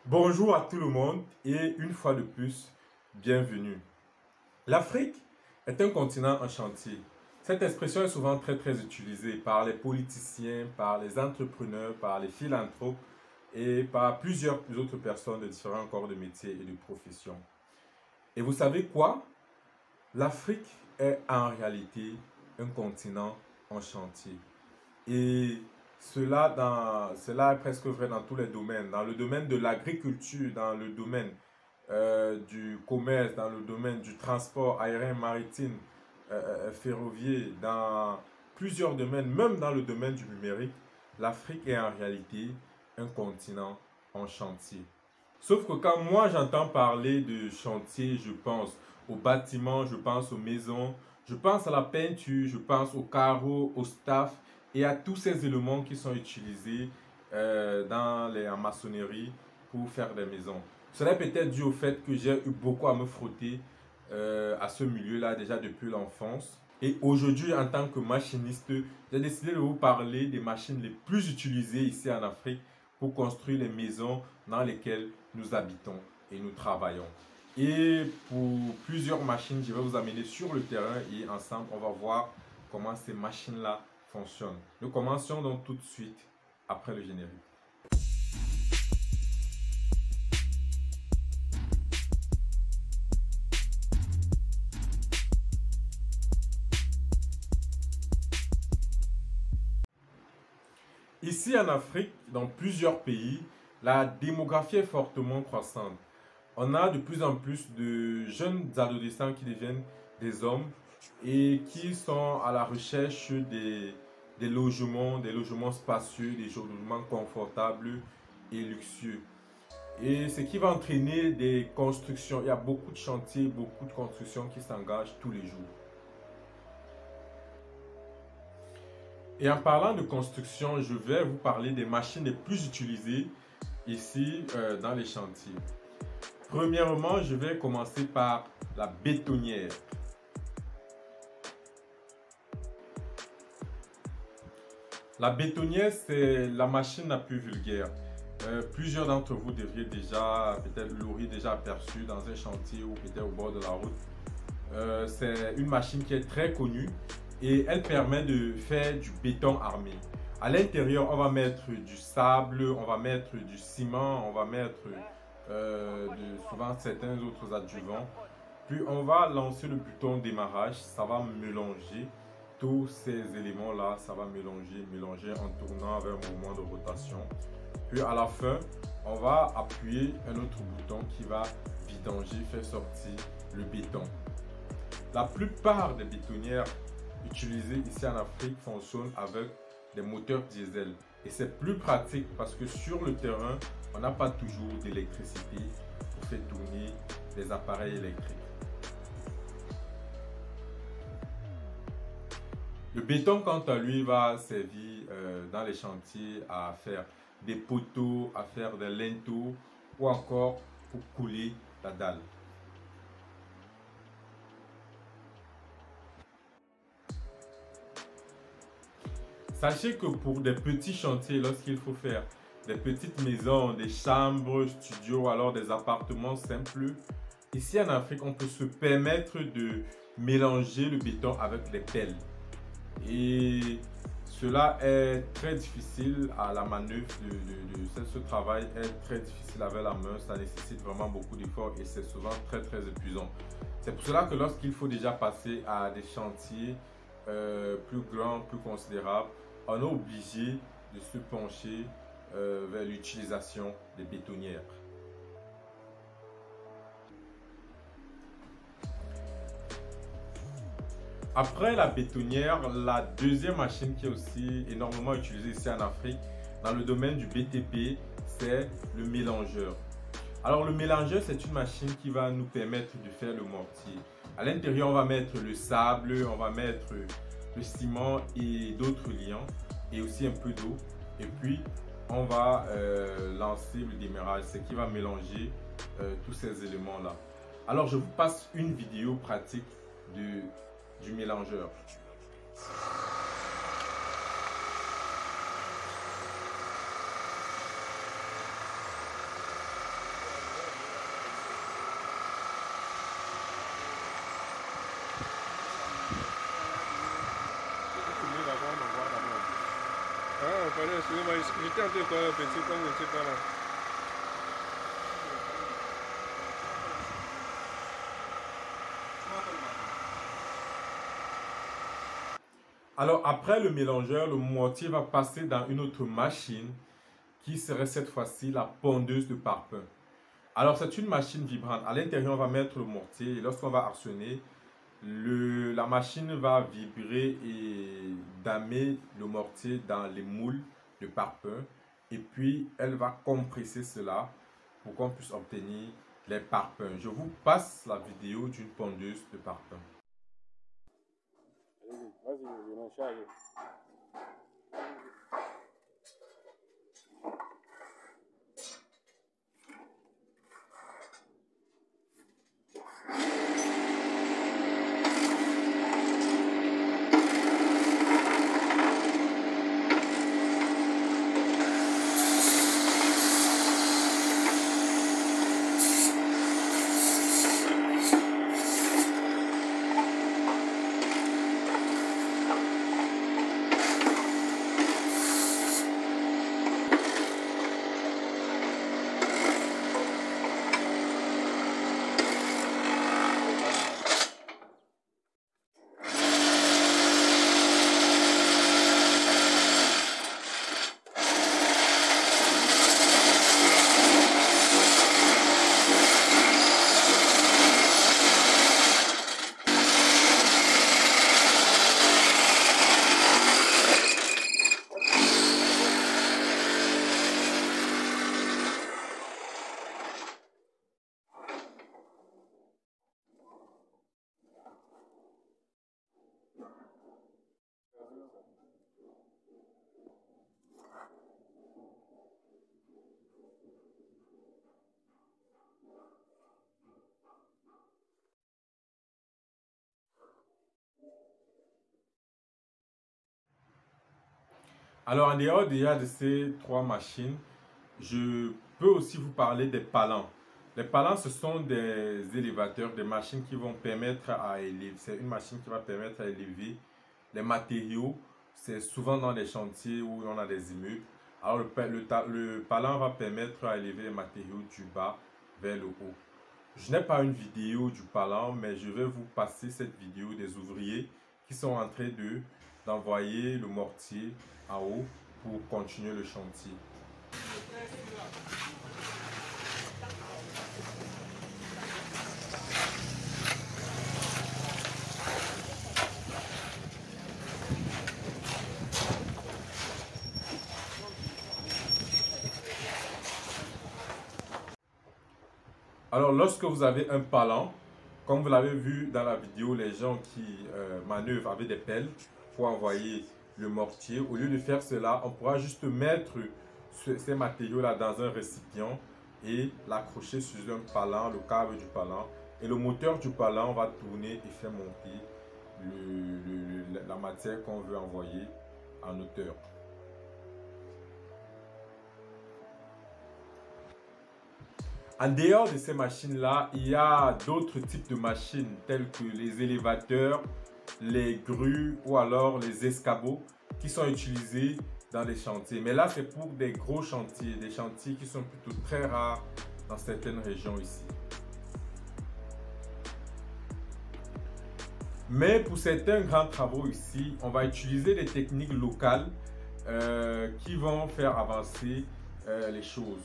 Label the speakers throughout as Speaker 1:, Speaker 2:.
Speaker 1: Bonjour à tout le monde et une fois de plus, bienvenue. L'Afrique est un continent en chantier. Cette expression est souvent très utilisée par les politiciens, par les entrepreneurs, par les philanthropes et par plusieurs autres personnes de différents corps de métier et de professions. Et vous savez quoi? L'Afrique est en réalité un continent en chantier. Et cela est presque vrai dans tous les domaines. Dans le domaine de l'agriculture, dans le domaine du commerce, dans le domaine du transport aérien, maritime, ferroviaire, dans plusieurs domaines, même dans le domaine du numérique, l'Afrique est en réalité un continent en chantier. Sauf que quand moi j'entends parler de chantier, je pense aux bâtiments, je pense aux maisons, je pense à la peinture, je pense aux carreaux, au staff et à tous ces éléments qui sont utilisés en maçonnerie pour faire des maisons. Cela est peut-être dû au fait que j'ai eu beaucoup à me frotter à ce milieu-là déjà depuis l'enfance. Et aujourd'hui, en tant que machiniste, j'ai décidé de vous parler des machines les plus utilisées ici en Afrique pour construire les maisons dans lesquelles nous habitons et nous travaillons. Et pour plusieurs machines, je vais vous amener sur le terrain et ensemble, on va voir comment ces machines-là fonctionnent. Nous commençons donc tout de suite après le générique. Ici en Afrique, dans plusieurs pays, la démographie est fortement croissante. On a de plus en plus de jeunes adolescents qui deviennent des hommes et qui sont à la recherche des logements spacieux, des logements confortables et luxueux. Et ce qui va entraîner des constructions. Il y a beaucoup de chantiers, beaucoup de constructions qui s'engagent tous les jours. Et en parlant de construction, je vais vous parler des machines les plus utilisées ici dans les chantiers. Premièrement, je vais commencer par la bétonnière. La bétonnière, c'est la machine la plus vulgaire. Plusieurs d'entre vous devriez l'auraient déjà aperçu dans un chantier ou peut-être au bord de la route. C'est une machine qui est très connue et elle permet de faire du béton armé. À l'intérieur, on va mettre du sable, on va mettre du ciment, on va mettre souvent certains autres adjuvants. Puis on va lancer le bouton démarrage, ça va mélanger tous ces éléments-là, ça va mélanger en tournant avec un mouvement de rotation. Puis à la fin, on va appuyer un autre bouton qui va vidanger, faire sortir le béton. La plupart des bétonnières utilisées ici en Afrique fonctionnent avec des moteurs diesel. Et c'est plus pratique parce que sur le terrain, on n'a pas toujours d'électricité pour faire tourner les appareils électriques. Le béton, quant à lui, va servir dans les chantiers à faire des poteaux, à faire des linteaux ou encore pour couler la dalle. Sachez que pour des petits chantiers, lorsqu'il faut faire des petites maisons, des chambres, studios, alors des appartements simples, ici en Afrique, on peut se permettre de mélanger le béton avec les pelles. Et cela est très difficile à la manœuvre ce travail est très difficile avec la main, ça nécessite vraiment beaucoup d'efforts et c'est souvent très épuisant. C'est pour cela que lorsqu'il faut déjà passer à des chantiers plus grands, plus considérables, on est obligé de se pencher vers l'utilisation des bétonnières. Après la bétonnière, la deuxième machine qui est aussi énormément utilisée ici en Afrique, dans le domaine du BTP, c'est le mélangeur. Alors le mélangeur, c'est une machine qui va nous permettre de faire le mortier. À l'intérieur, on va mettre le sable, on va mettre le ciment et d'autres liants et aussi un peu d'eau. Et puis, on va lancer le démarrage, ce qui va mélanger tous ces éléments-là. Alors, je vous passe une vidéo pratique du mélangeur.
Speaker 2: J'étais en train de faire un petit comme je sais pas là.
Speaker 1: Alors après le mélangeur, le mortier va passer dans une autre machine qui serait cette fois-ci la pondeuse de parpaing. Alors c'est une machine vibrante. À l'intérieur, on va mettre le mortier et lorsqu'on va arçonner, la machine va vibrer et damer le mortier dans les moules de parpaing. Et puis, elle va compresser cela pour qu'on puisse obtenir les parpaings. Je vous passe la vidéo d'une pondeuse de parpaing.
Speaker 2: Vas-y, je m'en charge.
Speaker 1: Alors en dehors déjà de ces trois machines, je peux aussi vous parler des palans. Les palans, ce sont des élévateurs, des machines qui vont permettre à élever. C'est une machine qui va permettre à élever les matériaux. C'est souvent dans les chantiers où on a des immeubles. Alors le palan va permettre à élever les matériaux du bas vers le haut. Je n'ai pas une vidéo du palan, mais je vais vous passer cette vidéo des ouvriers qui sont en train d'envoyer le mortier en haut pour continuer le chantier. Alors, lorsque vous avez un palan, comme vous l'avez vu dans la vidéo, les gens qui manœuvrent avec des pelles pour envoyer le mortier, au lieu de faire cela, on pourra juste mettre ces matériaux-là dans un récipient et l'accrocher sur un palan, le câble du palan. Et le moteur du palan va tourner et faire monter la matière qu'on veut envoyer en hauteur. En dehors de ces machines-là, il y a d'autres types de machines telles que les élévateurs, les grues ou alors les escabeaux qui sont utilisés dans les chantiers. Mais là, c'est pour des gros chantiers, des chantiers qui sont plutôt très rares dans certaines régions ici. Mais pour certains grands travaux ici, on va utiliser des techniques locales qui vont faire avancer les choses.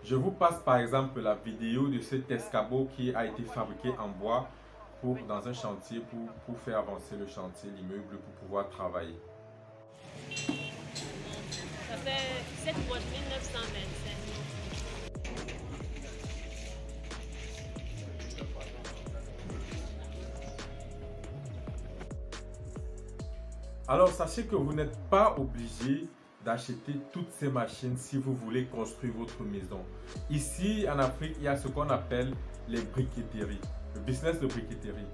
Speaker 1: Je vous passe par exemple la vidéo de cet escabeau qui a été fabriqué en bois dans un chantier pour faire avancer le chantier, l'immeuble, pour pouvoir travailler.
Speaker 3: Ça fait 7 mois 1925.
Speaker 1: Alors sachez que vous n'êtes pas obligé d'acheter toutes ces machines si vous voulez construire votre maison. Ici en Afrique, il y a ce qu'on appelle les briqueteries, le business de briqueterie.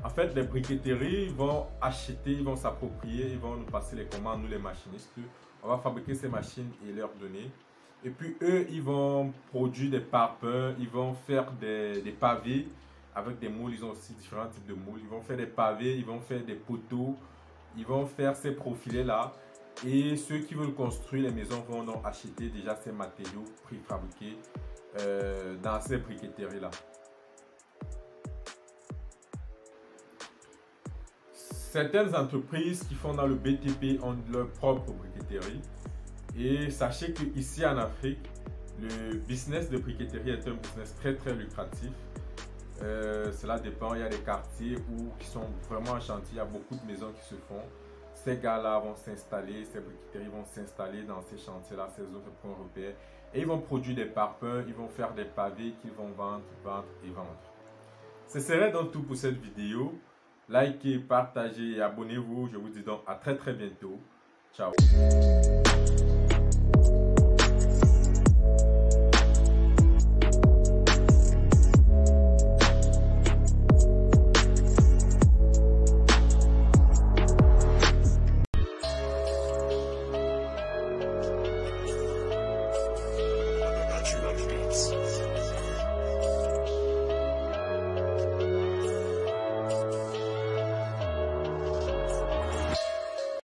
Speaker 1: En fait, les briqueteries vont acheter, ils vont s'approprier, ils vont nous passer les commandes, nous les machinistes. On va fabriquer ces machines et leur donner. Et puis eux, ils vont produire des parpaings, ils vont faire des pavés avec des moules. Ils ont aussi différents types de moules. Ils vont faire des pavés, ils vont faire des poteaux, ils vont faire ces profilés-là. Et ceux qui veulent construire les maisons vont donc acheter déjà ces matériaux préfabriqués dans ces briqueteries-là. Certaines entreprises qui font dans le BTP ont leur propre briqueterie. Et sachez qu'ici en Afrique, le business de briqueterie est un business très lucratif. Cela dépend, il y a des quartiers qui sont vraiment en chantier, il y a beaucoup de maisons qui se font. Ces gars-là vont s'installer, ces briqueteries vont s'installer dans ces chantiers-là, ces autres points repères. Et ils vont produire des parpaings, ils vont faire des pavés qu'ils vont vendre. Ce serait donc tout pour cette vidéo. Likez, partagez et abonnez-vous. Je vous dis donc à très bientôt. Ciao.